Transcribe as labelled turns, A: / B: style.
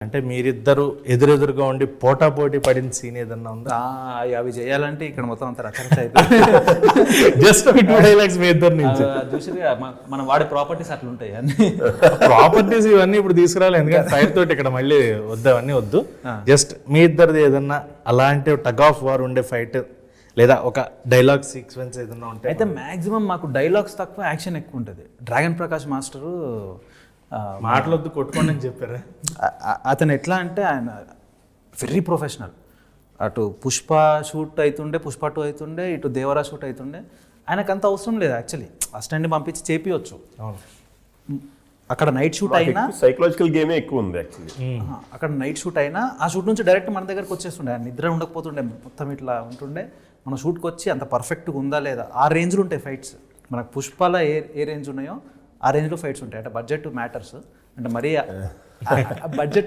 A: అంటే మీరిద్దరు ఎదురెదురుగా ఉండి పోటాపోటీ పడిన సీన్ ఏదన్నా ఉందా?
B: అవి చేయాలంటే ఇక్కడ మొత్తం అంత రచరచ అయిపోయింది.
A: జస్ట్ 2 డైలాగ్స్ మీ ఇద్దరు నుంచి
B: చూసిగా మనం వాడే ప్రాపర్టీస్ అట్లా ఉంటాయి అన్ని
A: ప్రాపర్టీస్ ఇవన్నీ ఇప్పుడు తీసుకురాలి, ఎందుకంటే ఫైర్ తోటి ఇక్కడ మళ్ళీ వద్దావన్నీ వద్దు. జస్ట్ మీ ఇద్దరిది ఏదన్నా అలాంటి టగ్ ఆఫ్ వార్ ఉండే ఫైట్ లేదా ఒక డైలాగ్ సీక్వెన్స్ ఏదన్నా ఉంటే.
B: అయితే మ్యాక్సిమం మాకు డైలాగ్స్ తక్కువ, యాక్షన్ ఎక్కువ ఉంటుంది. డ్రాగన్ ప్రకాష్ మాస్టరు
A: మాటలొద్దు కొట్టుకోండి అని చెప్పారా?
B: అతను ఎట్లా అంటే ఆయన వెరీ ప్రొఫెషనల్. అటు పుష్ప షూట్ అవుతుండే, పుష్ప 2 అవుతుండే, ఇటు దేవరా షూట్ అవుతుండే. ఆయనకు అంత అవసరం లేదు యాక్చువల్లీ, అసిస్టెంట్ని పంపించి చేపియొచ్చు. అక్కడ నైట్ షూట్ అయినా
C: సైకలాజికల్ గేమే ఎక్కువ ఉంది యాక్చువల్లీ.
B: అక్కడ నైట్ షూట్ అయినా ఆ షూట్ నుంచి డైరెక్ట్ మన దగ్గరకు వచ్చేస్తుండే. ఆయన నిద్ర ఉండకపోతుండే, మొత్తం ఇట్లా ఉంటుండే. మన షూట్కి వచ్చి అంత పర్ఫెక్ట్గా ఉందా లేదా, ఆ రేంజ్లో ఉంటాయి ఫైట్స్. మనకు పుష్పలో ఏ రేంజ్ ఉన్నాయో ఆ రేంజ్లో ఫైట్స్ ఉంటాయి. అంటే బడ్జెట్ మ్యాటర్స్, అంటే మరీ బడ్జెట్